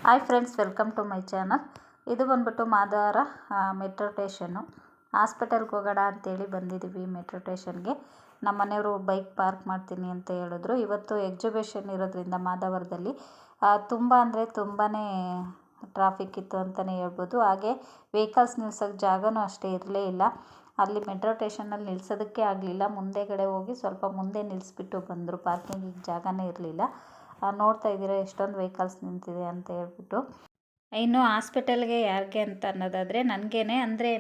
Hi friends, welcome to my channel. ಇದು ಬಂದ್ಬಿಟ್ಟು Madavara metro station. ಹಾಸ್ಪಿಟಲ್ಗೆ ಹೋಗೋಣ ಅಂತೇಳಿ ಬಂದಿದ್ದೀವಿ ಮೆಟ್ರೋ ಸ್ಟೇಷನ್ಗೆ. ನಮ್ಮ ಮನೆಯವರು ಬೈಕ್ ಪಾರ್ಕ್ ಮಾಡ್ತೀನಿ ಅಂತ ಹೇಳಿದ್ರು. ಇವತ್ತು ಎಕ್ಸಿಬಿಷನ್ ಇರೋದ್ರಿಂದ ಮಾದವರದಲ್ಲಿ ತುಂಬ ಅಂದರೆ ತುಂಬಾ ಟ್ರಾಫಿಕ್ ಇತ್ತು ಅಂತಲೇ ಹೇಳ್ಬೋದು. ಹಾಗೆ ವೆಹಿಕಲ್ಸ್ ನಿಲ್ಸೋಕ್ಕೆ ಜಾಗನೂ ಅಷ್ಟೇ ಇರಲೇ ಇಲ್ಲ. ಅಲ್ಲಿ ಮೆಟ್ರೋ ಸ್ಟೇಷನಲ್ಲಿ ನಿಲ್ಸೋದಕ್ಕೆ ಆಗಲಿಲ್ಲ. ಮುಂದೆಗಡೆ ಹೋಗಿ ಸ್ವಲ್ಪ ಮುಂದೆ ನಿಲ್ಲಿಸ್ಬಿಟ್ಟು ಬಂದರು. ಪಾರ್ಕಿಂಗಿಗೆ ಜಾಗನೇ ಇರಲಿಲ್ಲ. ನೋಡ್ತಾ ಇದ್ದೀರಾ ಎಷ್ಟೊಂದು ವೆಹಿಕಲ್ಸ್ ನಿಂತಿದೆ ಅಂತ ಹೇಳ್ಬಿಟ್ಟು. ಇನ್ನು ಹಾಸ್ಪಿಟಲ್ಗೆ ಯಾರಿಗೆ ಅಂತ ಅನ್ನೋದಾದರೆ ನನಗೇನೆ. ಅಂದರೆ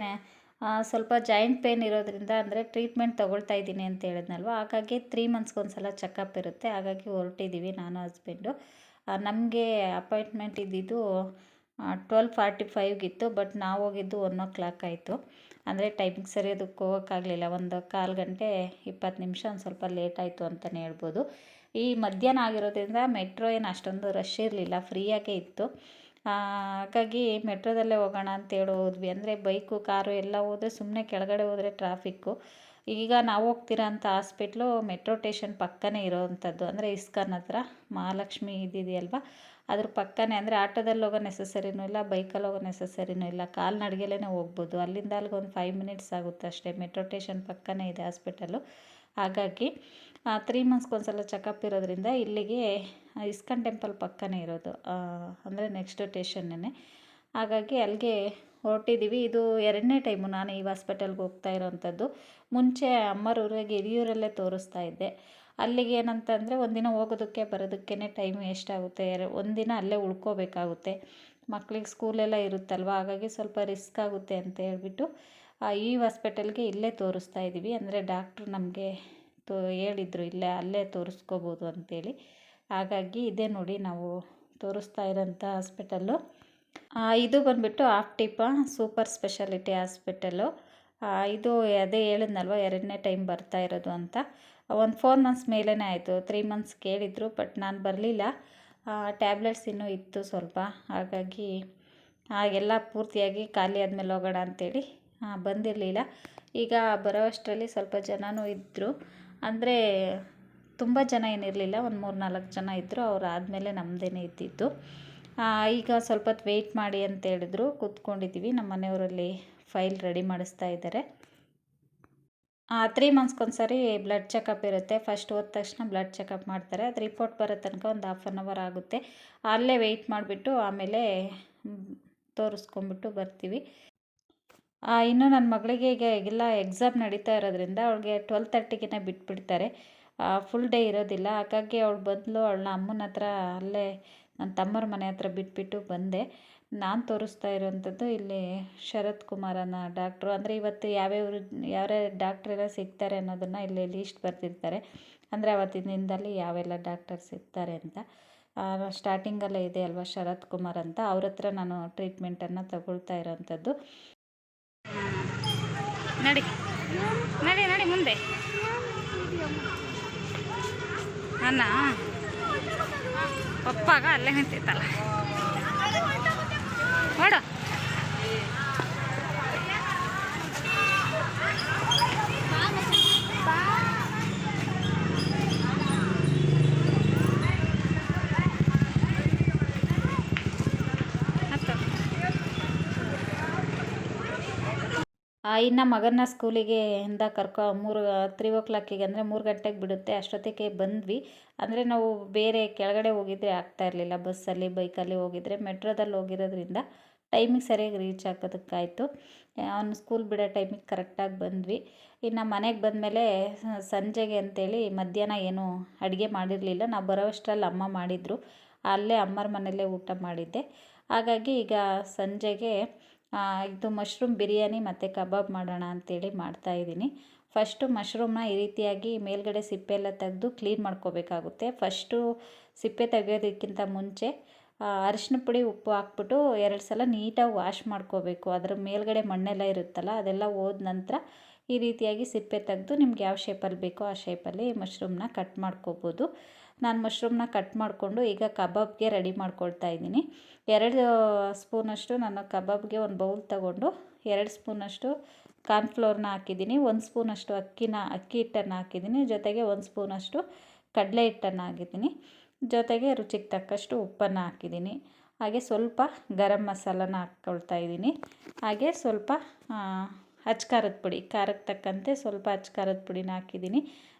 ಸ್ವಲ್ಪ ಜಾಯಿಂಟ್ ಪೇನ್ ಇರೋದ್ರಿಂದ ಅಂದರೆ ಟ್ರೀಟ್ಮೆಂಟ್ ತೊಗೊಳ್ತಾ ಇದ್ದೀನಿ ಅಂತ ಹೇಳಿದ್ನಲ್ವ. ಹಾಗಾಗಿ 3 ಮಂತ್ಸ್ಗೊಂದ್ಸಲ ಚೆಕಪ್ ಇರುತ್ತೆ. ಹಾಗಾಗಿ ಹೊರಟಿದ್ದೀವಿ ನಾನು ಹಸ್ಬೆಂಡು. ನಮಗೆ ಅಪಾಯಿಂಟ್ಮೆಂಟ್ ಇದ್ದಿದ್ದು 12:45 ಬಟ್ ನಾವು ಹೋಗಿದ್ದು 1 o'clock ಆಯಿತು. ಅಂದರೆ ಟೈಮಿಂಗ್ ಸರಿಯೋದಕ್ಕೆ ಹೋಗೋಕ್ಕಾಗಲಿಲ್ಲ. ಒಂದು 1/4 ಗಂಟೆ 20 ನಿಮಿಷ ಒಂದು ಸ್ವಲ್ಪ ಲೇಟ್ ಆಯಿತು ಅಂತಲೇ ಹೇಳ್ಬೋದು. ಈ ಮಧ್ಯಾಹ್ನ ಆಗಿರೋದ್ರಿಂದ ಮೆಟ್ರೋ ಏನು ಅಷ್ಟೊಂದು ರಶ್ ಇರಲಿಲ್ಲ, ಫ್ರೀಯಾಗೇ ಇತ್ತು. ಹಾಗಾಗಿ ಮೆಟ್ರೋದಲ್ಲೇ ಹೋಗೋಣ ಅಂತೇಳಿ ಹೋದ್ವಿ. ಅಂದರೆ ಬೈಕು ಕಾರು ಎಲ್ಲ ಹೋದರೆ ಸುಮ್ಮನೆ ಕೆಳಗಡೆ ಹೋದರೆ ಟ್ರಾಫಿಕ್ಕು. ಈಗ ನಾವು ಹೋಗ್ತಿರೋ ಅಂಥ ಹಾಸ್ಪಿಟ್ಲು ಮೆಟ್ರೋ ಸ್ಟೇಷನ್ ಪಕ್ಕನೇ ಇರೋವಂಥದ್ದು. ಅಂದರೆ ಇಸ್ಕಾನ್ ಹತ್ರ ಮಹಾಲಕ್ಷ್ಮಿ ಇದೆಯಲ್ವ, ಅದ್ರ ಪಕ್ಕನೇ. ಅಂದರೆ ಆಟೋದಲ್ಲಿ ಹೋಗೋ ನೆಸಸರಿನೂ ಇಲ್ಲ, ಬೈಕಲ್ಲಿ ಹೋಗೋ ನೆಸಸರಿನೂ ಇಲ್ಲ, ಕಾಲ್ನಡಿಗೆಲೇ ಹೋಗ್ಬೋದು. ಅಲ್ಲಿಂದ ಅಲ್ಲಿಗೆ ಒಂದು 5 ಮಿನಿಟ್ಸ್ ಆಗುತ್ತೆ ಅಷ್ಟೇ. ಮೆಟ್ರೋ ಸ್ಟೇಷನ್ ಪಕ್ಕನೇ ಇದೆ ಹಾಸ್ಪಿಟಲು. ಹಾಗಾಗಿ 3 ಮಂತ್ಸ್ಗೊಂದ್ಸಲ ಚೆಕಪ್ ಇರೋದ್ರಿಂದ ಇಲ್ಲಿಗೆ ಇಸ್ಕಾನ್ ಟೆಂಪಲ್ ಪಕ್ಕನೇ ಇರೋದು. ಅಂದರೆ ನೆಕ್ಸ್ಟ್ ಸ್ಟೇಷನ್ನೇ. ಹಾಗಾಗಿ ಅಲ್ಲಿಗೆ ಹೊರಟಿದ್ದೀವಿ. ಇದು 2ನೇ ಟೈಮು ನಾನು ಈ ಹಾಸ್ಪಿಟಲ್ಗೆ ಹೋಗ್ತಾ ಇರೋವಂಥದ್ದು. ಮುಂಚೆ ಅಮ್ಮರೂರಿಗೆ ಹಿರಿಯೂರಲ್ಲೇ ತೋರಿಸ್ತಾ ಇದ್ದೆ. ಅಲ್ಲಿಗೆ ಏನಂತಂದರೆ ಒಂದಿನ ಹೋಗೋದಕ್ಕೆ ಬರೋದಕ್ಕೇ ಟೈಮ್ ಎಷ್ಟಾಗುತ್ತೆ. ಒಂದಿನ ಅಲ್ಲೇ ಉಳ್ಕೋಬೇಕಾಗುತ್ತೆ. ಮಕ್ಳಿಗೆ ಸ್ಕೂಲೆಲ್ಲ ಇರುತ್ತಲ್ವ, ಹಾಗಾಗಿ ಸ್ವಲ್ಪ ರಿಸ್ಕ್ ಆಗುತ್ತೆ ಅಂತ ಹೇಳ್ಬಿಟ್ಟು ಈ ಹಾಸ್ಪಿಟಲ್ಗೆ ಇಲ್ಲೇ ತೋರಿಸ್ತಾ ಇದ್ದೀವಿ. ಅಂದರೆ ಡಾಕ್ಟ್ರು ನಮಗೆ ಹೇಳಿದ್ರು ಅಲ್ಲೇ ತೋರಿಸ್ಕೋಬೋದು ಅಂತೇಳಿ. ಹಾಗಾಗಿ ಇದೇ ನೋಡಿ ನಾವು ತೋರಿಸ್ತಾ ಇರೋಂಥ ಹಾಸ್ಪಿಟಲ್ಲು. ಇದು ಬಂದುಬಿಟ್ಟು ಆಫ್ಟಿಪ ಸೂಪರ್ ಸ್ಪೆಷಾಲಿಟಿ ಹಾಸ್ಪಿಟಲ್ಲು. ಇದು ಅದೇ ಹೇಳಿದ್ನಲ್ವ 2ನೇ ಟೈಮ್ ಬರ್ತಾ ಇರೋದು ಅಂತ. ಒಂದು 4 ಮಂತ್ಸ್ ಮೇಲೇ ಆಯಿತು. 3 ಮಂತ್ಸ್ ಕೇಳಿದ್ರು ಬಟ್ ನಾನು ಬರಲಿಲ್ಲ. ಟ್ಯಾಬ್ಲೆಟ್ಸ್ ಇನ್ನೂ ಇತ್ತು ಸ್ವಲ್ಪ. ಹಾಗಾಗಿ ಎಲ್ಲ ಪೂರ್ತಿಯಾಗಿ ಖಾಲಿ ಆದಮೇಲೆ ಹೋಗೋಣ ಅಂತೇಳಿ ಬಂದಿರಲಿಲ್ಲ. ಈಗ ಬರೋ ಅಷ್ಟರಲ್ಲಿ ಸ್ವಲ್ಪ ಜನನೂ ಇದ್ದರು. ಅಂದರೆ ತುಂಬ ಜನ ಏನಿರಲಿಲ್ಲ, ಒಂದು 3-4 ಜನ ಇದ್ದರು. ಅವ್ರು ಆದಮೇಲೆ ನಮ್ಮದೇನೆ ಇದ್ದಿದ್ದು. ಈಗ ಸ್ವಲ್ಪ ಹೊತ್ತು ವೆಯ್ಟ್ ಮಾಡಿ ಅಂತ ಹೇಳಿದ್ರು. ಕೂತ್ಕೊಂಡಿದ್ದೀವಿ. ನಮ್ಮ ಮನೆಯವರಲ್ಲಿ ಫೈಲ್ ರೆಡಿ ಮಾಡಿಸ್ತಾ ಇದ್ದಾರೆ. 3 ಮಂತ್ಸ್ಗೊಂದ್ಸರಿ ಬ್ಲಡ್ ಚೆಕಪ್ ಇರುತ್ತೆ. ಫಸ್ಟ್ ಹೋದ ತಕ್ಷಣ ಬ್ಲಡ್ ಚೆಕಪ್ ಮಾಡ್ತಾರೆ. ಅದು ರಿಪೋರ್ಟ್ ಬರೋ ತನಕ ಒಂದು 1/2 hour ಆಗುತ್ತೆ. ಅಲ್ಲೇ ವೆಯ್ಟ್ ಮಾಡಿಬಿಟ್ಟು ಆಮೇಲೆ ತೋರಿಸ್ಕೊಂಬಿಟ್ಟು ಬರ್ತೀವಿ. ಇನ್ನು ನನ್ನ ಮಗಳಿಗೆ ಎಲ್ಲ ಎಕ್ಸಾಮ್ ನಡೀತಾ ಇರೋದ್ರಿಂದ ಅವಳಿಗೆ 12:30ಗೆ ಬಿಟ್ಬಿಡ್ತಾರೆ. ಫುಲ್ ಡೇ ಇರೋದಿಲ್ಲ. ಹಾಗಾಗಿ ಅವಳು ಬಂದಳು. ಅವಳನ್ನ ಅಮ್ಮನ ಹತ್ರ ಅಲ್ಲೇ ನನ್ನ ತಮ್ಮರ ಮನೆ ಹತ್ರ ಬಿಟ್ಬಿಟ್ಟು ಬಂದೆ. ನಾನು ತೋರಿಸ್ತಾ ಇರೋವಂಥದ್ದು ಇಲ್ಲಿ ಶರತ್ ಕುಮಾರ್ ಅನ್ನೋ ಡಾಕ್ಟ್ರು. ಅಂದರೆ ಇವತ್ತು ಯಾವ್ಯಾವ ಡಾಕ್ಟ್ರೆಲ್ಲ ಸಿಗ್ತಾರೆ ಅನ್ನೋದನ್ನು ಇಲ್ಲಿ ಲೀಸ್ಟ್ ಬರೆದಿರ್ತಾರೆ. ಅಂದರೆ ಅವತ್ತಿನ ದಿನದಲ್ಲಿ ಯಾವೆಲ್ಲ ಡಾಕ್ಟರ್ ಸಿಗ್ತಾರೆ ಅಂತ. ಸ್ಟಾರ್ಟಿಂಗಲ್ಲೇ ಇದೆ ಅಲ್ವಾ ಶರತ್ ಕುಮಾರ್ ಅಂತ, ಅವ್ರ ಹತ್ರ ನಾನು ಟ್ರೀಟ್ಮೆಂಟನ್ನು ತಗೊಳ್ತಾ ಇರೋವಂಥದ್ದು. ನಡಿ ನಡಿ ನಡಿ ಮುಂದೆ ಅನ್ನ ಪಪ್ಪಾಗ ಅಲ್ಲೇ ನಿಂತೈತಲ್ಲ ನೋಡು. ಇನ್ನು ಮಗನ ಸ್ಕೂಲಿಗೆ ಇಂದ 3 o'clockಗೆ ಅಂದರೆ 3 ಗಂಟೆಗೆ ಬಿಡುತ್ತೆ. ಅಷ್ಟೊತ್ತಿಗೆ ಬಂದ್ವಿ. ಅಂದರೆ ನಾವು ಬೇರೆ ಕೆಳಗಡೆ ಹೋಗಿದ್ರೆ ಆಗ್ತಾ ಇರಲಿಲ್ಲ. ಬಸ್ಸಲ್ಲಿ ಬೈಕಲ್ಲಿ ಹೋಗಿದ್ರೆ, ಮೆಟ್ರೋದಲ್ಲಿ ಹೋಗಿರೋದ್ರಿಂದ ಟೈಮಿಗೆ ಸರಿಯಾಗಿ ರೀಚ್ ಆಗೋದಕ್ಕಾಯಿತು. ಅವನು ಸ್ಕೂಲ್ ಬಿಡೋ ಟೈಮಿಗೆ ಕರೆಕ್ಟಾಗಿ ಬಂದ್ವಿ. ಇನ್ನು ಮನೆಗೆ ಬಂದಮೇಲೆ ಸಂಜೆಗೆ ಅಂತೇಳಿ ಮಧ್ಯಾಹ್ನ ಏನೂ ಅಡುಗೆ ಮಾಡಿರಲಿಲ್ಲ. ನಾವು ಬರೋವಷ್ಟರಲ್ಲಿ ಅಮ್ಮ ಮಾಡಿದರು. ಅಲ್ಲೇ ಅಮ್ಮರ ಮನೆಯಲ್ಲೇ ಊಟ ಮಾಡಿದ್ದೆ. ಹಾಗಾಗಿ ಈಗ ಸಂಜೆಗೆ ಇದು ಮಶ್ರೂಮ್ ಬಿರಿಯಾನಿ ಮತ್ತು ಕಬಾಬ್ ಮಾಡೋಣ ಅಂಥೇಳಿ ಮಾಡ್ತಾಯಿದ್ದೀನಿ. ಫಸ್ಟು ಮಶ್ರೂಮ್ನ ಈ ರೀತಿಯಾಗಿ ಮೇಲ್ಗಡೆ ಸಿಪ್ಪೆ ಎಲ್ಲ ತೆಗೆದು ಕ್ಲೀನ್ ಮಾಡ್ಕೋಬೇಕಾಗುತ್ತೆ. ಫಸ್ಟು ಸಿಪ್ಪೆ ತೆಗೆಯೋದಕ್ಕಿಂತ ಮುಂಚೆ ಅರಿಶಿನ ಪುಡಿ ಉಪ್ಪು ಹಾಕ್ಬಿಟ್ಟು 2 ಸಲ ನೀಟಾಗಿ ವಾಶ್ ಮಾಡ್ಕೋಬೇಕು. ಅದರ ಮೇಲ್ಗಡೆ ಮಣ್ಣೆಲ್ಲ ಇರುತ್ತಲ್ಲ, ಅದೆಲ್ಲ ಹೋದ ನಂತರ ಈ ರೀತಿಯಾಗಿ ಸಿಪ್ಪೆ ತೆಗೆದು ನಿಮ್ಗೆ ಯಾವ ಶೇಪಲ್ಲಿ ಬೇಕೋ ಆ ಶೇಪಲ್ಲಿ ಮಶ್ರೂಮ್ನ ಕಟ್ ಮಾಡ್ಕೋಬೋದು. ನಾನು ಮಶ್ರೂಮ್ನ ಕಟ್ ಮಾಡಿಕೊಂಡು ಈಗ ಕಬಾಬ್ಗೆ ರೆಡಿ ಮಾಡ್ಕೊಳ್ತಾ ಇದ್ದೀನಿ. 2 ಸ್ಪೂನಷ್ಟು ನಾನು ಕಬಾಬ್ಗೆ ಒಂದು ಬೌಲ್ ತಗೊಂಡು 2 ಸ್ಪೂನಷ್ಟು ಕಾರ್ನ್ಫ್ಲೋರ್ನ ಹಾಕಿದ್ದೀನಿ. 1 ಸ್ಪೂನಷ್ಟು ಅಕ್ಕಿ ಹಿಟ್ಟನ್ನು ಹಾಕಿದ್ದೀನಿ. ಜೊತೆಗೆ 1 ಸ್ಪೂನಷ್ಟು ಕಡಲೆ ಹಿಟ್ಟನ್ನು ಹಾಕಿದ್ದೀನಿ. ಜೊತೆಗೆ ರುಚಿಗೆ ತಕ್ಕಷ್ಟು ಉಪ್ಪನ್ನು ಹಾಕಿದ್ದೀನಿ. ಹಾಗೆ ಸ್ವಲ್ಪ ಗರಂ ಮಸಾಲನ ಹಾಕ್ಕೊಳ್ತಾ ಇದ್ದೀನಿ. ಹಾಗೆ ಸ್ವಲ್ಪ ಅಚ್ಚ ಖಾರದ ಪುಡಿ, ಖಾರಕ್ಕೆ ತಕ್ಕಂತೆ ಸ್ವಲ್ಪ ಅಚ್ಚ ಖಾರದ ಪುಡಿನ ಹಾಕಿದ್ದೀನಿ.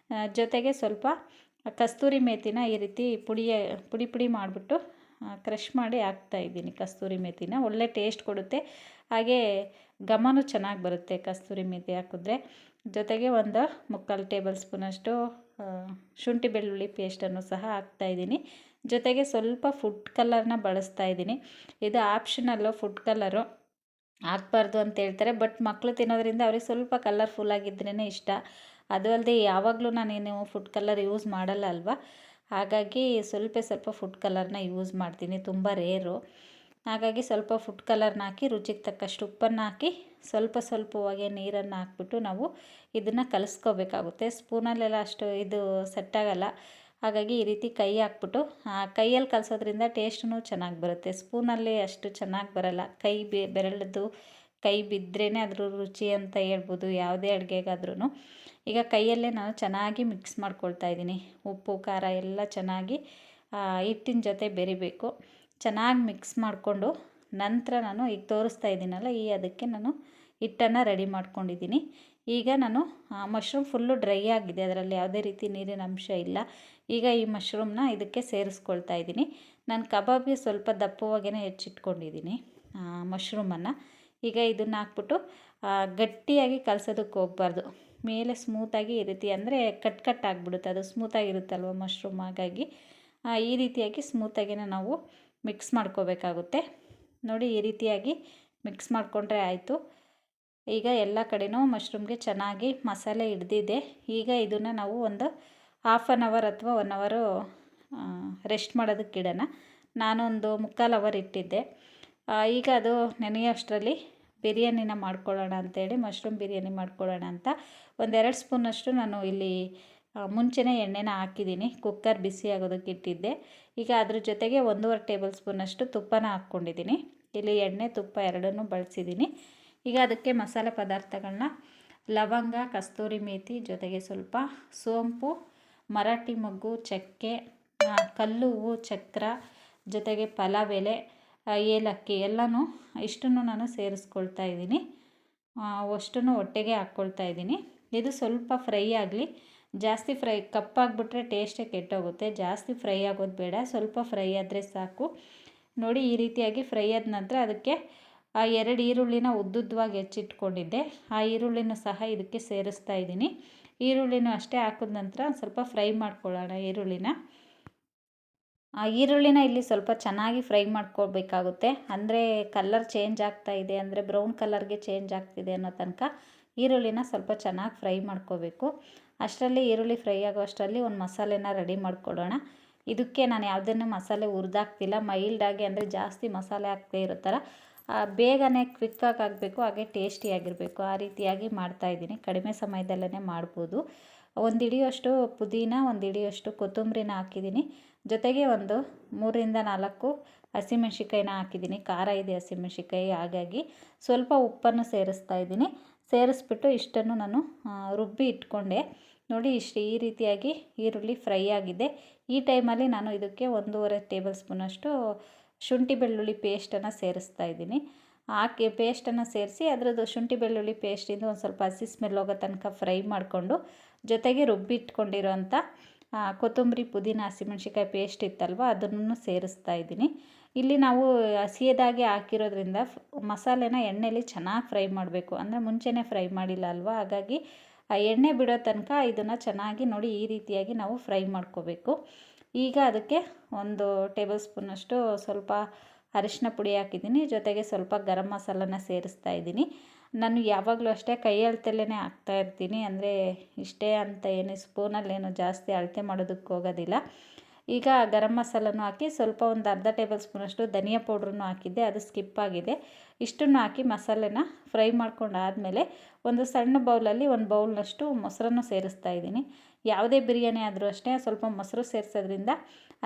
ಜೊತೆಗೆ ಸ್ವಲ್ಪ ಕಸ್ತೂರಿ ಮೇಥಿನ ಈ ರೀತಿ ಪುಡಿ ಮಾಡಿಬಿಟ್ಟು ಕ್ರಷ್ ಮಾಡಿ ಹಾಕ್ತಾಯಿದ್ದೀನಿ. ಕಸ್ತೂರಿ ಮೇಥಿನ ಒಳ್ಳೆ ಟೇಸ್ಟ್ ಕೊಡುತ್ತೆ, ಹಾಗೆ ಘಮನೂ ಚೆನ್ನಾಗಿ ಬರುತ್ತೆ ಕಸ್ತೂರಿ ಮೇಥಿ ಹಾಕಿದ್ರೆ. ಜೊತೆಗೆ ಒಂದು 3/4 ಟೇಬಲ್ ಸ್ಪೂನಷ್ಟು ಶುಂಠಿ ಬೆಳ್ಳುಳ್ಳಿ ಪೇಸ್ಟನ್ನು ಸಹ ಹಾಕ್ತಾಯಿದ್ದೀನಿ. ಜೊತೆಗೆ ಸ್ವಲ್ಪ ಫುಡ್ ಕಲರ್ನ ಬಳಸ್ತಾ ಇದ್ದೀನಿ. ಇದು ಆಪ್ಷನಲ್ಲು, ಫುಡ್ ಕಲರು ಹಾಕ್ಬಾರ್ದು ಅಂತ ಹೇಳ್ತಾರೆ, ಬಟ್ ಮಕ್ಕಳು ತಿನ್ನೋದ್ರಿಂದ ಅವ್ರಿಗೆ ಸ್ವಲ್ಪ ಕಲರ್ಫುಲ್ಲಾಗಿದ್ರೇ ಇಷ್ಟ. ಅದು ಅಲ್ಲದೆ ಯಾವಾಗಲೂ ನಾನೇನು ಫುಡ್ ಕಲರ್ ಯೂಸ್ ಮಾಡಲ್ಲ ಅಲ್ವಾ, ಹಾಗಾಗಿ ಸ್ವಲ್ಪ ಫುಡ್ ಕಲರ್ನ ಯೂಸ್ ಮಾಡ್ತೀನಿ, ತುಂಬ ರೇರು. ಹಾಗಾಗಿ ಸ್ವಲ್ಪ ಫುಡ್ ಕಲರ್ನ ಹಾಕಿ, ರುಚಿಗೆ ತಕ್ಕಷ್ಟು ಉಪ್ಪನ್ನು ಹಾಕಿ, ಸ್ವಲ್ಪವಾಗಿ ನೀರನ್ನು ಹಾಕ್ಬಿಟ್ಟು ನಾವು ಇದನ್ನು ಕಲಿಸ್ಕೋಬೇಕಾಗುತ್ತೆ. ಸ್ಪೂನಲ್ಲೆಲ್ಲ ಅಷ್ಟು ಇದು ಸೆಟ್ಟಾಗಲ್ಲ, ಹಾಗಾಗಿ ಈ ರೀತಿ ಕೈ ಹಾಕ್ಬಿಟ್ಟು ಕೈಯಲ್ಲಿ ಕಲಸೋದ್ರಿಂದ ಟೇಸ್ಟೂ ಚೆನ್ನಾಗಿ ಬರುತ್ತೆ. ಸ್ಪೂನಲ್ಲಿ ಅಷ್ಟು ಚೆನ್ನಾಗಿ ಬರಲ್ಲ, ಬೆರಳದ್ದು ಕೈ ಬಿದ್ರೇ ಅದ್ರ ರುಚಿ ಅಂತ ಹೇಳ್ಬೋದು ಯಾವುದೇ ಅಡುಗೆಗಾದ್ರೂ. ಈಗ ಕೈಯಲ್ಲೇ ನಾನು ಚೆನ್ನಾಗಿ ಮಿಕ್ಸ್ ಮಾಡ್ಕೊಳ್ತಾ ಇದ್ದೀನಿ. ಉಪ್ಪು ಖಾರ ಎಲ್ಲ ಚೆನ್ನಾಗಿ ಹಿಟ್ಟಿನ ಜೊತೆ ಬೆರಿಬೇಕು. ಚೆನ್ನಾಗಿ ಮಿಕ್ಸ್ ಮಾಡಿಕೊಂಡು ನಂತರ ನಾನು ಈಗ ತೋರಿಸ್ತಾ ಇದ್ದೀನಲ್ಲ, ಅದಕ್ಕೆ ನಾನು ಹಿಟ್ಟನ್ನು ರೆಡಿ ಮಾಡ್ಕೊಂಡಿದ್ದೀನಿ. ಈಗ ನಾನು ಮಶ್ರೂಮ್ ಫುಲ್ಲು ಡ್ರೈ ಆಗಿದೆ, ಅದರಲ್ಲಿ ಯಾವುದೇ ರೀತಿ ನೀರಿನ ಅಂಶ ಇಲ್ಲ. ಈಗ ಈ ಮಶ್ರೂಮ್ನ ಇದಕ್ಕೆ ಸೇರಿಸ್ಕೊಳ್ತಾ ಇದ್ದೀನಿ. ನಾನು ಕಬಾಬ್ಗೆ ಸ್ವಲ್ಪ ದಪ್ಪವಾಗೇ ಹೆಚ್ಚಿಟ್ಕೊಂಡಿದ್ದೀನಿ ಮಶ್ರೂಮನ್ನು. ಈಗ ಇದನ್ನು ಹಾಕ್ಬಿಟ್ಟು ಗಟ್ಟಿಯಾಗಿ ಕಲಸೋದಕ್ಕೆ ಹೋಗಬಾರ್ದು. ಮೇಲೆ ಸ್ಮೂತಾಗಿ ಈ ರೀತಿ, ಅಂದರೆ ಕಟ್ ಆಗಿಬಿಡುತ್ತೆ, ಅದು ಸ್ಮೂತಾಗಿರುತ್ತಲ್ವ ಮಶ್ರೂಮ್, ಹಾಗಾಗಿ ಈ ರೀತಿಯಾಗಿ ಸ್ಮೂತಾಗಿಯೇ ನಾವು ಮಿಕ್ಸ್ ಮಾಡ್ಕೋಬೇಕಾಗುತ್ತೆ. ನೋಡಿ, ಈ ರೀತಿಯಾಗಿ ಮಿಕ್ಸ್ ಮಾಡಿಕೊಂಡ್ರೆ ಆಯಿತು. ಈಗ ಎಲ್ಲ ಕಡೆನೂ ಮಶ್ರೂಮ್ಗೆ ಚೆನ್ನಾಗಿ ಮಸಾಲೆ ಹಿಡ್ದಿದೆ. ಈಗ ಇದನ್ನು ನಾವು ಒಂದು 1/2 ಅವರ್ ಅಥವಾ 1 ಅವರು ರೆಸ್ಟ್ ಮಾಡೋದಕ್ಕೆ ಇಡೋಣ. ನಾನೊಂದು 3/4 ಅವರ್ ಇಟ್ಟಿದ್ದೆ. ಈಗ ಅದು ನೆನೆಯೋಷ್ಟರಲ್ಲಿ ಬಿರಿಯಾನಿನ ಮಾಡ್ಕೊಳ್ಳೋಣ ಅಂತೇಳಿ, ಮಶ್ರೂಮ್ ಬಿರಿಯಾನಿ ಮಾಡ್ಕೊಳ್ಳೋಣ ಅಂತ 1-2 ಸ್ಪೂನಷ್ಟು ನಾನು ಇಲ್ಲಿ ಮುಂಚೆನೇ ಎಣ್ಣೆನ ಹಾಕಿದ್ದೀನಿ. ಕುಕ್ಕರ್ ಬಿಸಿ ಆಗೋದಕ್ಕೆ ಇಟ್ಟಿದ್ದೆ. ಈಗ ಅದ್ರ ಜೊತೆಗೆ 1.5 ಟೇಬಲ್ ಸ್ಪೂನಷ್ಟು ತುಪ್ಪನ ಹಾಕ್ಕೊಂಡಿದ್ದೀನಿ. ಇಲ್ಲಿ ಎಣ್ಣೆ ತುಪ್ಪ ಎರಡನ್ನೂ ಬಳಸಿದ್ದೀನಿ. ಈಗ ಅದಕ್ಕೆ ಮಸಾಲೆ ಪದಾರ್ಥಗಳನ್ನ ಲವಂಗ, ಕಸ್ತೂರಿ ಮೇಥಿ, ಜೊತೆಗೆ ಸ್ವಲ್ಪ ಸೋಂಪು, ಮರಾಠಿ ಮೊಗ್ಗು, ಚಕ್ಕೆ, ಕಲ್ಲು ಹೂವು, ಚಕ್ರ, ಜೊತೆಗೆ ಪಲಾವ್ ಎಲೆ, ಏಲಕ್ಕಿ ಎಲ್ಲನೂ ಇಷ್ಟನ್ನು ನಾನು ಸೇರಿಸ್ಕೊಳ್ತಾ ಇದ್ದೀನಿ. ಅಷ್ಟನ್ನು ಒಟ್ಟಿಗೆ ಹಾಕ್ಕೊಳ್ತಾ ಇದ್ದೀನಿ. ಇದು ಸ್ವಲ್ಪ ಫ್ರೈ ಆಗಲಿ. ಜಾಸ್ತಿ ಕಪ್ಪಾಗಿಬಿಟ್ರೆ ಟೇಸ್ಟೇ ಕೆಟ್ಟೋಗುತ್ತೆ. ಜಾಸ್ತಿ ಫ್ರೈ ಆಗೋದು ಬೇಡ, ಸ್ವಲ್ಪ ಫ್ರೈ ಆದರೆ ಸಾಕು. ನೋಡಿ, ಈ ರೀತಿಯಾಗಿ ಫ್ರೈ ಆದ ನಂತರ ಅದಕ್ಕೆ 2 ಈರುಳ್ಳಿನ ಉದ್ದುದ್ದವಾಗಿ ಹೆಚ್ಚಿಟ್ಕೊಂಡಿದ್ದೆ, ಆ ಈರುಳ್ಳಿನೂ ಸಹ ಇದಕ್ಕೆ ಸೇರಿಸ್ತಾ ಇದ್ದೀನಿ. ಈರುಳ್ಳಿನೂ ಅಷ್ಟೇ ಹಾಕಿದ ನಂತರ ಸ್ವಲ್ಪ ಫ್ರೈ ಮಾಡ್ಕೊಳ್ಳೋಣ ಈರುಳ್ಳಿನ ಇಲ್ಲಿ ಸ್ವಲ್ಪ ಚೆನ್ನಾಗಿ ಫ್ರೈ ಮಾಡ್ಕೊಳ್ಬೇಕಾಗುತ್ತೆ. ಅಂದರೆ ಕಲರ್ ಚೇಂಜ್ ಆಗ್ತಾ ಇದೆ, ಅಂದರೆ ಬ್ರೌನ್ ಕಲರ್ಗೆ ಚೇಂಜ್ ಆಗ್ತಿದೆ ಅನ್ನೋ ತನಕ ಈರುಳ್ಳಿನ ಸ್ವಲ್ಪ ಚೆನ್ನಾಗಿ ಫ್ರೈ ಮಾಡ್ಕೋಬೇಕು. ಅಷ್ಟರಲ್ಲಿ ಈರುಳ್ಳಿ ಫ್ರೈ ಆಗೋ ಅಷ್ಟರಲ್ಲಿ ಒಂದು ಮಸಾಲೆನ ರೆಡಿ ಮಾಡ್ಕೊಳ್ಳೋಣ. ಇದಕ್ಕೆ ನಾನು ಯಾವುದನ್ನು ಮಸಾಲೆ ಹುರಿದಾಕ್ತಿಲ್ಲ, ಮೈಲ್ಡಾಗಿ, ಅಂದರೆ ಜಾಸ್ತಿ ಮಸಾಲೆ ಹಾಕದೇ ಇರೋ ಥರ ಬೇಗನೆ ಕ್ವಿಕ್ಕಾಗಿ ಆಗಬೇಕು, ಹಾಗೆ ಟೇಸ್ಟಿಯಾಗಿರಬೇಕು, ಆ ರೀತಿಯಾಗಿ ಮಾಡ್ತಾಯಿದ್ದೀನಿ. ಕಡಿಮೆ ಸಮಯದಲ್ಲೇ ಮಾಡ್ಬೋದು. 1 ಹಿಡಿಯಷ್ಟು ಪುದೀನ, 1 ಹಿಡಿಯಷ್ಟು ಕೊತ್ತಂಬರಿನ ಹಾಕಿದ್ದೀನಿ. ಜೊತೆಗೆ ಒಂದು 3-4 ಹಸಿಮೆಣ್ಸಿಕಾಯಿನ ಹಾಕಿದ್ದೀನಿ. ಖಾರ ಇದೆ ಹಸಿಮೆಣ್ಸಿಕಾಯಿ, ಹಾಗಾಗಿ ಸ್ವಲ್ಪ ಉಪ್ಪನ್ನು ಸೇರಿಸ್ತಾ ಇದ್ದೀನಿ. ಸೇರಿಸ್ಬಿಟ್ಟು ಇಷ್ಟನ್ನು ನಾನು ರುಬ್ಬಿ ಇಟ್ಕೊಂಡೆ. ನೋಡಿ, ಈ ರೀತಿಯಾಗಿ ಈರುಳ್ಳಿ ಫ್ರೈ ಆಗಿದೆ. ಈ ಟೈಮಲ್ಲಿ ನಾನು ಇದಕ್ಕೆ 1.5 ಟೇಬಲ್ ಸ್ಪೂನಷ್ಟು ಶುಂಠಿ ಬೆಳ್ಳುಳ್ಳಿ ಪೇಸ್ಟನ್ನು ಸೇರಿಸ್ತಾ ಇದ್ದೀನಿ. ಹಾಕಿ ಪೇಸ್ಟನ್ನು ಸೇರಿಸಿ ಅದರದ್ದು ಶುಂಠಿ ಬೆಳ್ಳುಳ್ಳಿ ಪೇಸ್ಟಿಂದ ಒಂದು ಸ್ವಲ್ಪ ಹಸಿ ಸ್ಮೆಲ್ ಹೋಗೋ ತನಕ ಫ್ರೈ ಮಾಡಿಕೊಂಡು, ಜೊತೆಗೆ ರುಬ್ಬಿಟ್ಕೊಂಡಿರೋಂಥ ಕೊತ್ತಂಬರಿ, ಪುದೀನ, ಹಸಿಮೆಣ್ಸಿಕಾಯಿ ಪೇಸ್ಟ್ ಇತ್ತಲ್ವ, ಅದನ್ನು ಸೇರಿಸ್ತಾ ಇದ್ದೀನಿ. ಇಲ್ಲಿ ನಾವು ಹಸಿಯದಾಗಿ ಹಾಕಿರೋದ್ರಿಂದ ಮಸಾಲೆನ ಎಣ್ಣೆಯಲ್ಲಿ ಚೆನ್ನಾಗಿ ಫ್ರೈ ಮಾಡಬೇಕು. ಅಂದರೆ ಮುಂಚೆನೇ ಫ್ರೈ ಮಾಡಿಲ್ಲ ಅಲ್ವಾ, ಹಾಗಾಗಿ ಆ ಎಣ್ಣೆ ಬಿಡೋ ತನಕ ಇದನ್ನು ಚೆನ್ನಾಗಿ ನೋಡಿ ಈ ರೀತಿಯಾಗಿ ನಾವು ಫ್ರೈ ಮಾಡ್ಕೋಬೇಕು. ಈಗ ಅದಕ್ಕೆ 1 ಟೇಬಲ್ ಸ್ಪೂನಷ್ಟು ಸ್ವಲ್ಪ ಅರಿಶಿನ ಪುಡಿ ಹಾಕಿದ್ದೀನಿ. ಜೊತೆಗೆ ಸ್ವಲ್ಪ ಗರಂ ಮಸಾಲನ ಸೇರಿಸ್ತಾ ಇದ್ದೀನಿ. ನಾನು ಯಾವಾಗಲೂ ಅಷ್ಟೇ ಕೈ ಅಳತೆಯಲ್ಲೇ ಹಾಕ್ತಾ ಇರ್ತೀನಿ, ಅಂದರೆ ಇಷ್ಟೇ ಅಂತ ಏನು ಸ್ಪೂನಲ್ಲೇನು ಜಾಸ್ತಿ ಅಳತೆ ಮಾಡೋದಕ್ಕೆ ಹೋಗೋದಿಲ್ಲ. ಈಗ ಗರಂ ಮಸಾಲನೂ ಹಾಕಿ ಸ್ವಲ್ಪ ಒಂದು 1/2 ಟೇಬಲ್ ಸ್ಪೂನಷ್ಟು ಧನಿಯಾ ಪೌಡ್ರನ್ನು ಹಾಕಿದ್ದೆ, ಅದು ಸ್ಕಿಪ್ ಆಗಿದೆ. ಇಷ್ಟನ್ನು ಹಾಕಿ ಮಸಾಲೆನ ಫ್ರೈ ಮಾಡ್ಕೊಂಡಾದಮೇಲೆ ಒಂದು ಸಣ್ಣ ಬೌಲಲ್ಲಿ 1 ಬೌಲ್ನಷ್ಟು ಮೊಸರನ್ನು ಸೇರಿಸ್ತಾ ಇದ್ದೀನಿ. ಯಾವುದೇ ಬಿರಿಯಾನಿ ಆದರೂ ಅಷ್ಟೇ ಸ್ವಲ್ಪ ಮೊಸರು ಸೇರಿಸೋದ್ರಿಂದ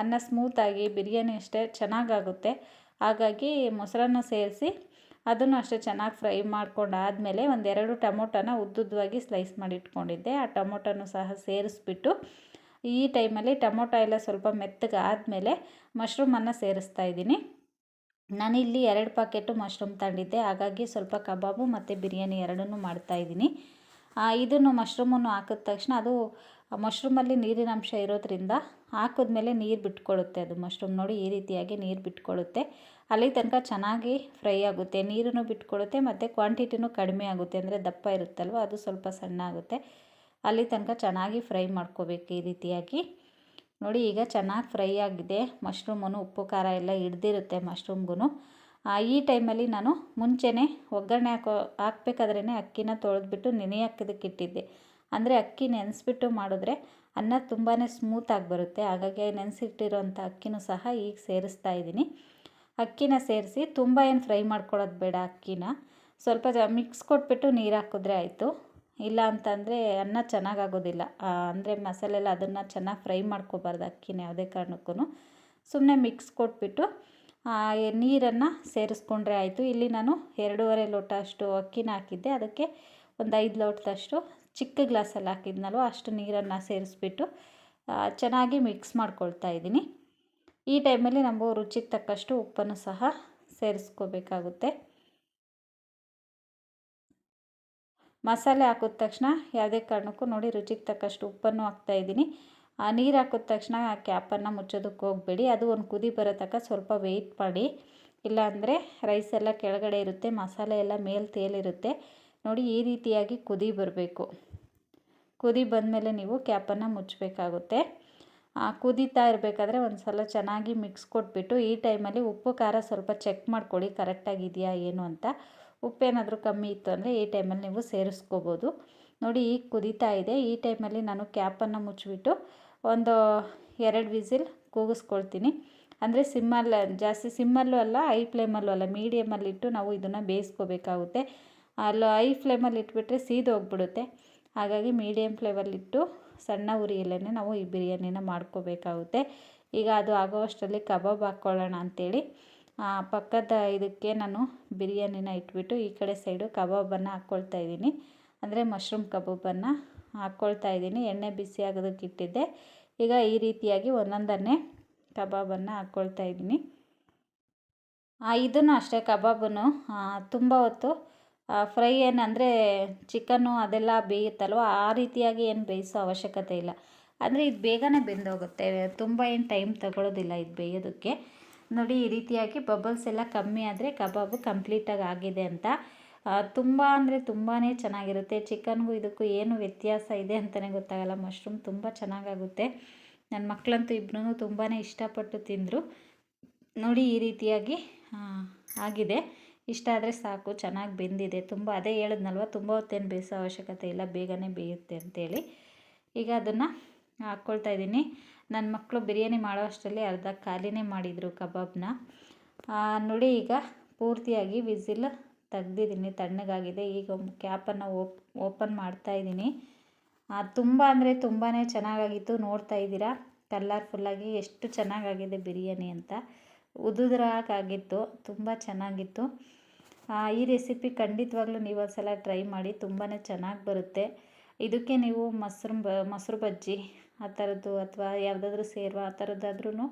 ಅನ್ನ ಸ್ಮೂತಾಗಿ, ಬಿರಿಯಾನಿ ಅಷ್ಟೇ ಚೆನ್ನಾಗಾಗುತ್ತೆ. ಹಾಗಾಗಿ ಮೊಸರನ್ನು ಸೇರಿಸಿ ಅದನ್ನು ಅಷ್ಟೇ ಚೆನ್ನಾಗಿ ಫ್ರೈ ಮಾಡ್ಕೊಂಡಾದಮೇಲೆ 1-2 ಟೊಮೊಟೊನ ಉದ್ದುದ್ದವಾಗಿ ಸ್ಲೈಸ್ ಮಾಡಿ ಇಟ್ಕೊಂಡಿದ್ದೆ, ಆ ಟೊಮೊಟೊನೂ ಸಹ ಸೇರಿಸ್ಬಿಟ್ಟು ಈ ಟೈಮಲ್ಲಿ ಟೊಮೊಟೊ ಎಲ್ಲ ಸ್ವಲ್ಪ ಮೆತ್ತಗಾದಮೇಲೆ ಮಶ್ರೂಮನ್ನು ಸೇರಿಸ್ತಾ ಇದ್ದೀನಿ. ನಾನಿಲ್ಲಿ 2 ಪ್ಯಾಕೆಟು ಮಶ್ರೂಮ್ ತಗೊಂಡಿದ್ದೆ, ಹಾಗಾಗಿ ಸ್ವಲ್ಪ ಕಬಾಬು ಮತ್ತು ಬಿರಿಯಾನಿ ಎರಡನ್ನೂ ಮಾಡ್ತಾಯಿದ್ದೀನಿ. ಇದನ್ನು ಮಶ್ರೂಮನ್ನು ಹಾಕಿದ ತಕ್ಷಣ ಅದು ಮಶ್ರೂಮಲ್ಲಿ ನೀರಿನ ಅಂಶ ಇರೋದ್ರಿಂದ ಹಾಕಿದ್ಮೇಲೆ ನೀರು ಬಿಟ್ಕೊಳ್ಳುತ್ತೆ. ಅದು ಮಶ್ರೂಮ್ ನೋಡಿ ಈ ರೀತಿಯಾಗಿ ನೀರು ಬಿಟ್ಕೊಳ್ಳುತ್ತೆ. ಅಲ್ಲಿ ತನಕ ಚೆನ್ನಾಗಿ ಫ್ರೈ ಆಗುತ್ತೆ, ನೀರನ್ನು ಬಿಟ್ಕೊಳ್ಳುತ್ತೆ ಮತ್ತು ಕ್ವಾಂಟಿಟಿನೂ ಕಡಿಮೆ ಆಗುತ್ತೆ. ಅಂದರೆ ದಪ್ಪ ಇರುತ್ತಲ್ವ, ಅದು ಸ್ವಲ್ಪ ಸಣ್ಣ ಆಗುತ್ತೆ. ಅಲ್ಲಿ ತನಕ ಚೆನ್ನಾಗಿ ಫ್ರೈ ಮಾಡ್ಕೋಬೇಕು ಈ ರೀತಿಯಾಗಿ. ನೋಡಿ ಈಗ ಚೆನ್ನಾಗಿ ಫ್ರೈ ಆಗಿದೆ. ಮಶ್ರೂಮನ್ನು ಉಪ್ಪು ಖಾರ ಎಲ್ಲ ಹಿಡ್ದಿರುತ್ತೆ ಮಶ್ರೂಮ್ಗೂ. ಈ ಟೈಮಲ್ಲಿ ನಾನು ಮುಂಚೆನೇ ಒಗ್ಗರಣೆ ಹಾಕ್ಬೇಕಾದ್ರೇ ಅಕ್ಕಿನ ತೊಳೆದ್ಬಿಟ್ಟು ನೆನೆಯೋದಕ್ಕಿಟ್ಟಿದ್ದೆ. ಅಂದರೆ ಅಕ್ಕಿ ನೆನೆಸ್ಬಿಟ್ಟು ಮಾಡಿದ್ರೆ ಅನ್ನ ತುಂಬಾ ಸ್ಮೂತಾಗಿ ಬರುತ್ತೆ. ಹಾಗಾಗಿ ನೆನೆಸಿಟ್ಟಿರೋಂಥ ಅಕ್ಕಿನೂ ಸಹ ಈಗ ಸೇರಿಸ್ತಾ ಇದ್ದೀನಿ. ಅಕ್ಕಿನ ಸೇರಿಸಿ ತುಂಬ ಏನು ಫ್ರೈ ಮಾಡ್ಕೊಳ್ಳೋದು ಬೇಡ. ಅಕ್ಕಿನ ಸ್ವಲ್ಪ ಮಿಕ್ಸ್ ಕೊಟ್ಬಿಟ್ಟು ನೀರು ಹಾಕಿದ್ರೆ ಆಯಿತು. ಇಲ್ಲ ಅಂತಂದರೆ ಅನ್ನ ಚೆನ್ನಾಗಾಗೋದಿಲ್ಲ. ಅಂದರೆ ಮಸಾಲೆ ಎಲ್ಲ ಅದನ್ನು ಚೆನ್ನಾಗಿ ಫ್ರೈ ಮಾಡ್ಕೋಬಾರ್ದು ಅಕ್ಕಿನ ಯಾವುದೇ ಕಾರಣಕ್ಕೂ. ಸುಮ್ಮನೆ ಮಿಕ್ಸ್ ಕೊಟ್ಬಿಟ್ಟು ನೀರನ್ನು ಸೇರಿಸ್ಕೊಂಡ್ರೆ ಆಯಿತು. ಇಲ್ಲಿ ನಾನು 2.5 ಲೋಟ ಅಷ್ಟು ಅಕ್ಕಿನ ಹಾಕಿದ್ದೆ. ಅದಕ್ಕೆ ಒಂದು 5 ಲೋಟದಷ್ಟು ಚಿಕ್ಕ ಗ್ಲಾಸಲ್ಲಿ ಹಾಕಿದ್ನಲ್ವ ಅಷ್ಟು ನೀರನ್ನು ಸೇರಿಸ್ಬಿಟ್ಟು ಚೆನ್ನಾಗಿ ಮಿಕ್ಸ್ ಮಾಡ್ಕೊಳ್ತಾ ಇದ್ದೀನಿ. ಈ ಟೈಮಲ್ಲಿ ನಾವು ರುಚಿಗೆ ತಕ್ಕಷ್ಟು ಉಪ್ಪನ್ನು ಸಹ ಸೇರಿಸ್ಕೋಬೇಕಾಗುತ್ತೆ. ಮಸಾಲೆ ಹಾಕಿದ ತಕ್ಷಣ ಯಾವುದೇ ಕಾರಣಕ್ಕೂ ನೋಡಿ ರುಚಿಗೆ ತಕ್ಕಷ್ಟು ಉಪ್ಪನ್ನು ಹಾಕ್ತಾಯಿದ್ದೀನಿ. ನೀರು ಹಾಕಿದ ತಕ್ಷಣ ಕ್ಯಾಪನ್ನು ಮುಚ್ಚೋದಕ್ಕೆ ಹೋಗಬೇಡಿ. ಅದು ಒಂದು ಕುದಿ ಬರೋ ತನಕ ಸ್ವಲ್ಪ ವೆಯ್ಟ್ ಮಾಡಿ. ಇಲ್ಲಾಂದರೆ ರೈಸ್ ಎಲ್ಲ ಕೆಳಗಡೆ ಇರುತ್ತೆ, ಮಸಾಲೆ ಎಲ್ಲ ಮೇಲೆ ತೇಲಿರುತ್ತೆ. ನೋಡಿ ಈ ರೀತಿಯಾಗಿ ಕುದಿ ಬರಬೇಕು. ಕುದಿ ಬಂದಮೇಲೆ ನೀವು ಕ್ಯಾಪನ್ನು ಮುಚ್ಚಬೇಕಾಗುತ್ತೆ. ಕುದೀತಾ ಇರಬೇಕಾದ್ರೆ ಒಂದು ಸಲ ಚೆನ್ನಾಗಿ ಮಿಕ್ಸ್ ಕೊಟ್ಬಿಟ್ಟು ಈ ಟೈಮಲ್ಲಿ ಉಪ್ಪು ಖಾರ ಸ್ವಲ್ಪ ಚೆಕ್ ಮಾಡ್ಕೊಳ್ಳಿ ಕರೆಕ್ಟಾಗಿದೆಯಾ ಏನು ಅಂತ. ಉಪ್ಪೇನಾದರೂ ಕಮ್ಮಿ ಇತ್ತು ಅಂದರೆ ಈ ಟೈಮಲ್ಲಿ ನೀವು ಸೇರಿಸ್ಕೋಬೋದು. ನೋಡಿ ಈಗ ಕುದೀತಾ ಇದೆ. ಈ ಟೈಮಲ್ಲಿ ನಾನು ಕ್ಯಾಪನ್ನು ಮುಚ್ಚಿಬಿಟ್ಟು ಒಂದು 2 ವಿಸಿಲ್ ಕೂಗಿಸ್ಕೊಳ್ತೀನಿ. ಅಂದರೆ ಜಾಸ್ತಿ ಸಿಮ್ಮಲ್ಲೂ ಅಲ್ಲ, ಹೈ ಫ್ಲೇಮಲ್ಲೂ ಅಲ್ಲ, ಮೀಡಿಯಮಲ್ಲಿಟ್ಟು ನಾವು ಇದನ್ನು ಬೇಯಿಸ್ಕೋಬೇಕಾಗುತ್ತೆ. ಹೈ ಫ್ಲೇಮಲ್ಲಿ ಇಟ್ಬಿಟ್ರೆ ಸೀದೋಗ್ಬಿಡುತ್ತೆ. ಹಾಗಾಗಿ ಮೀಡಿಯಮ್ ಫ್ಲೇಮಲ್ಲಿಟ್ಟು ಸಣ್ಣ ಉರಿಯಲ್ಲೇ ನಾವು ಈ ಬಿರಿಯಾನಿನ ಮಾಡ್ಕೋಬೇಕಾಗುತ್ತೆ. ಈಗ ಅದು ಆಗೋವಷ್ಟರಲ್ಲಿ ಕಬಾಬ್ ಹಾಕ್ಕೊಳ್ಳೋಣ ಅಂಥೇಳಿ ಪಕ್ಕದ ಇದಕ್ಕೆ ನಾನು ಬಿರಿಯಾನಿನ ಇಟ್ಬಿಟ್ಟು ಈ ಕಡೆ ಸೈಡು ಕಬಾಬನ್ನು ಹಾಕ್ಕೊಳ್ತಾ ಇದ್ದೀನಿ. ಅಂದರೆ ಮಶ್ರೂಮ್ ಕಬಾಬನ್ನು ಹಾಕ್ಕೊಳ್ತಾ ಇದ್ದೀನಿ. ಎಣ್ಣೆ ಬಿಸಿ ಆಗೋದಕ್ಕೆ ಇಟ್ಟಿದ್ದೆ. ಈಗ ಈ ರೀತಿಯಾಗಿ ಒಂದೊಂದನ್ನೇ ಕಬಾಬನ್ನು ಹಾಕ್ಕೊಳ್ತಾ ಇದ್ದೀನಿ. ಇದನ್ನು ಅಷ್ಟೇ ಕಬಾಬನ್ನು ತುಂಬ ಹೊತ್ತು ಫ್ರೈ ಏನಂದರೆ ಚಿಕನ್ನು ಅದೆಲ್ಲ ಬೇಯುತ್ತಲ್ವ, ಆ ರೀತಿಯಾಗಿ ಏನು ಬೇಯಿಸೋ ಅವಶ್ಯಕತೆ ಇಲ್ಲ. ಅಂದರೆ ಇದು ಬೇಗನೆ ಬೆಂದೋಗುತ್ತೆ, ತುಂಬ ಏನು ಟೈಮ್ ತಗೊಳ್ಳೋದಿಲ್ಲ ಇದು ಬೇಯೋದಕ್ಕೆ. ನೋಡಿ ಈ ರೀತಿಯಾಗಿ ಬಬಲ್ಸ್ ಎಲ್ಲ ಕಮ್ಮಿ ಆದರೆ ಕಬಾಬು ಕಂಪ್ಲೀಟಾಗಿ ಆಗಿದೆ ಅಂತ. ತುಂಬ ಅಂದರೆ ತುಂಬಾ ಚೆನ್ನಾಗಿರುತ್ತೆ. ಚಿಕನ್ಗೂ ಇದಕ್ಕೂ ಏನು ವ್ಯತ್ಯಾಸ ಇದೆ ಅಂತಲೇ ಗೊತ್ತಾಗಲ್ಲ. ಮಶ್ರೂಮ್ ತುಂಬ ಚೆನ್ನಾಗಾಗುತ್ತೆ. ನನ್ನ ಮಕ್ಕಳಂತೂ ಇಬ್ಬರೂ ತುಂಬಾ ಇಷ್ಟಪಟ್ಟು ತಿಂದರು. ನೋಡಿ ಈ ರೀತಿಯಾಗಿ ಆಗಿದೆ. ಇಷ್ಟ ಆದರೆ ಸಾಕು, ಚೆನ್ನಾಗಿ ಬೆಂದಿದೆ. ಅದೇ ಹೇಳಿದ್ನಲ್ವ, ತುಂಬ ಹೊತ್ತೇನು ಬೇಯಿಸೋ ಅವಶ್ಯಕತೆ ಇಲ್ಲ, ಬೇಗನೆ ಬೇಯುತ್ತೆ ಅಂತೇಳಿ. ಈಗ ಅದನ್ನು ಹಾಕ್ಕೊಳ್ತಾ ಇದ್ದೀನಿ. ನನ್ನ ಮಕ್ಕಳು ಬಿರಿಯಾನಿ ಮಾಡೋ ಅಷ್ಟರಲ್ಲಿ ಅರ್ಧ ಖಾಲಿನೇ ಮಾಡಿದರು ಕಬಾಬ್ನ. ನೋಡಿ ಈಗ ಪೂರ್ತಿಯಾಗಿ ವಿಸಿಲ್ ತೆಗ್ದಿದ್ದೀನಿ, ತಣ್ಣಗಾಗಿದೆ. ಈಗ ಕ್ಯಾಪನ್ನು ಓಪನ್ ಮಾಡ್ತಾಯಿದ್ದೀನಿ. ತುಂಬ ಅಂದರೆ ತುಂಬಾ ಚೆನ್ನಾಗಾಗಿತ್ತು. ನೋಡ್ತಾ ಇದ್ದೀರಾ ಕಲರ್ಫುಲ್ಲಾಗಿ ಎಷ್ಟು ಚೆನ್ನಾಗಾಗಿದೆ ಬಿರಿಯಾನಿ ಅಂತ. ಉದುರಾಗಿತ್ತು, ತುಂಬ ಚೆನ್ನಾಗಿತ್ತು. ಈ ರೆಸಿಪಿ ಖಂಡಿತವಾಗ್ಲೂ ನೀವು ಒಂದು ಸಲ ಟ್ರೈ ಮಾಡಿ, ತುಂಬಾ ಚೆನ್ನಾಗಿ ಬರುತ್ತೆ. ಇದಕ್ಕೆ ನೀವು ಮೊಸರು ಬಜ್ಜಿ ಆ ಥರದ್ದು ಅಥವಾ ಯಾವುದಾದ್ರೂ ಸೇರ್ವ ಆ ಥರದ್ದಾದ್ರೂ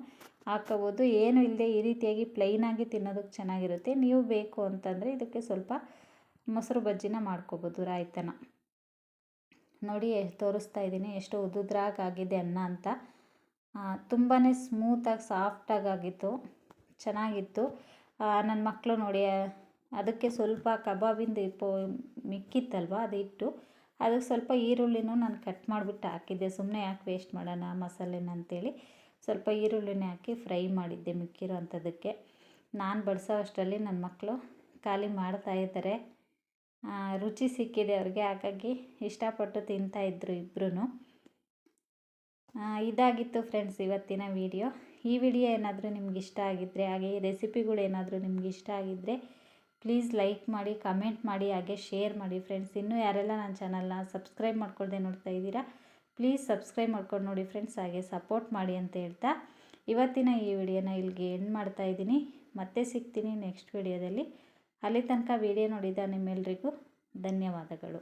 ಹಾಕೋಬೋದು. ಏನು ಇಲ್ಲದೆ ಈ ರೀತಿಯಾಗಿ ಪ್ಲೈನಾಗಿ ತಿನ್ನೋದಕ್ಕೆ ಚೆನ್ನಾಗಿರುತ್ತೆ. ನೀವು ಬೇಕು ಅಂತಂದರೆ ಇದಕ್ಕೆ ಸ್ವಲ್ಪ ಮೊಸರು ಬಜ್ಜಿನ ಮಾಡ್ಕೋಬೋದು, ರಾಯ್ತನ. ನೋಡಿ ತೋರಿಸ್ತಾ ಇದ್ದೀನಿ ಎಷ್ಟು ಉದುದ್ರಾಗಾಗಿದೆ ಅನ್ನ ಅಂತ. ತುಂಬಾ ಸ್ಮೂತಾಗಿ ಸಾಫ್ಟಾಗಿ ಆಗಿತ್ತು, ಚೆನ್ನಾಗಿತ್ತು. ನನ್ನ ಮಕ್ಕಳು ನೋಡಿ ಅದಕ್ಕೆ ಸ್ವಲ್ಪ ಕಬಾಬಿಂದು ಮಿಕ್ಕಿತ್ತಲ್ವ ಅದು ಇಟ್ಟು ಅದಕ್ಕೆ ಸ್ವಲ್ಪ ಈರುಳ್ಳಿನೂ ನಾನು ಕಟ್ ಮಾಡಿಬಿಟ್ಟು ಹಾಕಿದ್ದೆ. ಸುಮ್ಮನೆ ಯಾಕೆ ವೇಸ್ಟ್ ಮಾಡೋಣ ಮಸಾಲೆನ ಅಂತೇಳಿ ಸ್ವಲ್ಪ ಈರುಳ್ಳಿನೇ ಹಾಕಿ ಫ್ರೈ ಮಾಡಿದ್ದೆ ಮಿಕ್ಕಿರೋ ಅಂಥದ್ದಕ್ಕೆ. ನಾನು ಬಡಿಸೋ ಅಷ್ಟರಲ್ಲಿ ನನ್ನ ಮಕ್ಕಳು ಖಾಲಿ ಮಾಡ್ತಾಯಿದ್ದಾರೆ. ರುಚಿ ಸಿಕ್ಕಿದೆ ಅವ್ರಿಗೆ, ಹಾಗಾಗಿ ಇಷ್ಟಪಟ್ಟು ತಿಂತಾಯಿದ್ರು ಇಬ್ಬರೂ. ಇದಾಗಿತ್ತು ಫ್ರೆಂಡ್ಸ್ ಇವತ್ತಿನ ವಿಡಿಯೋ. ಈ ವಿಡಿಯೋ ಏನಾದರೂ ನಿಮ್ಗೆ ಇಷ್ಟ ಆಗಿದ್ದರೆ, ಹಾಗೆ ಈ ರೆಸಿಪಿಗಳು ಏನಾದರೂ ನಿಮ್ಗೆ ಇಷ್ಟ ಆಗಿದ್ದರೆ ಪ್ಲೀಸ್ ಲೈಕ್ ಮಾಡಿ, ಕಮೆಂಟ್ ಮಾಡಿ, ಹಾಗೆ ಶೇರ್ ಮಾಡಿ ಫ್ರೆಂಡ್ಸ್. ಇನ್ನೂ ಯಾರೆಲ್ಲ ನನ್ನ ಚಾನಲ್ನ ಸಬ್ಸ್ಕ್ರೈಬ್ ಮಾಡ್ಕೊಳ್ದೆ ನೋಡ್ತಾ ಇದ್ದೀರಾ ಪ್ಲೀಸ್ ಸಬ್ಸ್ಕ್ರೈಬ್ ಮಾಡ್ಕೊಂಡು ನೋಡಿ ಫ್ರೆಂಡ್ಸ್, ಹಾಗೆ ಸಪೋರ್ಟ್ ಮಾಡಿ ಅಂತ ಹೇಳ್ತಾ ಇವತ್ತಿನ ಈ ವಿಡಿಯೋನ ಇಲ್ಲಿಗೆ ಎಂಡ್ ಮಾಡ್ತಾಯಿದ್ದೀನಿ. ಮತ್ತೆ ಸಿಗ್ತೀನಿ ನೆಕ್ಸ್ಟ್ ವಿಡಿಯೋದಲ್ಲಿ. ಅಲ್ಲಿ ತನಕ ವಿಡಿಯೋ ನೋಡಿದ ನಿಮ್ಮೆಲ್ಲರಿಗೂ ಧನ್ಯವಾದಗಳು.